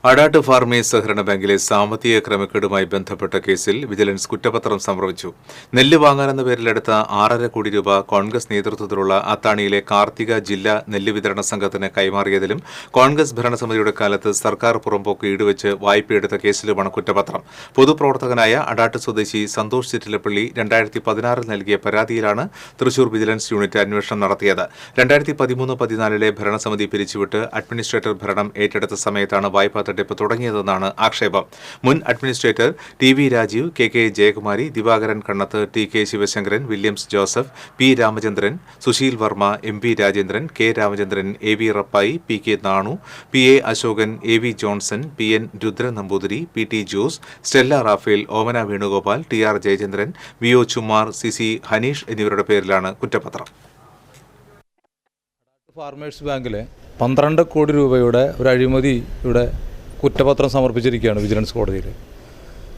Adat farmers സഹകരണ ബാങ്കിലെ സാമ്പത്തിക ക്രമക്കേടുമായി ബന്ധപ്പെട്ട കേസിൽ വിജിലൻസ് കുറ്റപത്രം സമർപ്പിച്ചു. നെല്ല് വാങ്ങാനെന്ന പേരിലെടുത്ത 6.5 കോടി രൂപ കോൺഗ്രസ് നേതൃത്വത്തിലുള്ള അത്താണിയിലെ കാർത്തിക ജില്ലാ നെല്ല് വിതരണ സംഘത്തിന് കൈമാറിയതിലും കോൺഗ്രസ് ഭരണസമിതിയുടെ കാലത്ത് സർക്കാർ പുറമ്പോക്ക് ഈടുവെച്ച് വായ്പയെടുത്ത കേസിലുമാണ് കുറ്റപത്രം. പൊതുപ്രവർത്തകനായ അടാട്ട് സ്വദേശി സന്തോഷ് ചിറ്റിലപ്പള്ളി 2016 നൽകിയ പരാതിയിലാണ് തൃശൂർ വിജിലൻസ് യൂണിറ്റ് അന്വേഷണം നടത്തിയത്. 2013-14 ഭരണസമിതി പിരിച്ചുവിട്ട് അഡ്മിനിസ്ട്രേറ്റർ ഭരണം ഏറ്റെടുത്ത സമയത്താണ് വായ്പാ തട്ടിപ്പ് തുടങ്ങിയതെന്നാണ് ആക്ഷേപം. മുൻ administrator T V. Rajeev, K. Jayakumari, Divakaran Kannath, T K. Sivasankaran, Williams Joseph, P. Ramachandran, Sushil Varma, M P. Rajendran, K. Ramachandran, A V. Rappai, P K. Nanu, P A. Ashokan, A V. Johnson, P N. Rudran Namboothiri, P T. Jose, Stella Raphael, Omana Venugopal, T R. Jayachandran, V O. Chumar, C C. Haneesh എന്നിവരുടെ പേരിലാണ് കുറ്റപത്രം. ഫാർമേഴ്സ് ബാങ്കിലെ 12 കോടി രൂപയുടെ ഒരു അഴിമതിയുടെ കുറ്റപത്രം സമർപ്പിച്ചിരിക്കുകയാണ് വിജിലൻസ് കോടതിയിൽ.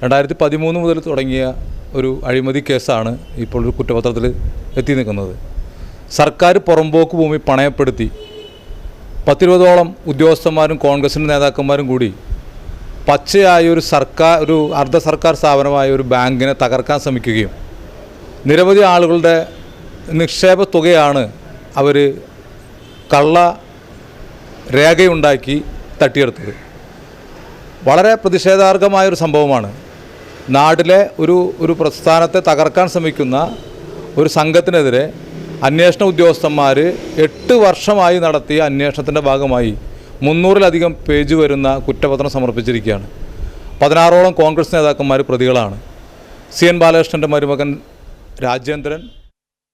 2013 മുതൽ തുടങ്ങിയ ഒരു അഴിമതി കേസാണ് ഇപ്പോൾ ഒരു കുറ്റപത്രത്തിൽ എത്തി നിൽക്കുന്നത്. സർക്കാർ പുറമ്പോക്ക് ഭൂമി പണയപ്പെടുത്തി 10-20ഓളം ഉദ്യോഗസ്ഥന്മാരും കോൺഗ്രസിൻ്റെ നേതാക്കന്മാരും കൂടി പച്ചയായ ഒരു അർദ്ധ സർക്കാർ സ്ഥാപനമായ ഒരു ബാങ്കിനെ തകർക്കാൻ ശ്രമിക്കുകയും നിരവധി ആളുകളുടെ നിക്ഷേപ തുകയാണ് അവർ കള്ള രേഖയുണ്ടാക്കി തട്ടിയെടുത്തത്. വളരെ പ്രതിഷേധാർഹമായൊരു സംഭവമാണ്. നാട്ടിലെ ഒരു പ്രസ്ഥാനത്തെ തകർക്കാൻ ശ്രമിക്കുന്ന ഒരു സംഘത്തിനെതിരെ അന്വേഷണ ഉദ്യോഗസ്ഥന്മാർ 8 വർഷമായി നടത്തിയ അന്വേഷണത്തിൻ്റെ ഭാഗമായി 300-ലധികം പേജ് വരുന്ന കുറ്റപത്രം സമർപ്പിച്ചിരിക്കുകയാണ്. 16ഓളം കോൺഗ്രസ് നേതാക്കന്മാർ പ്രതികളാണ്. സി.എൻ. ബാലകൃഷ്ണൻ്റെ മരുമകൻ രാജേന്ദ്രൻ,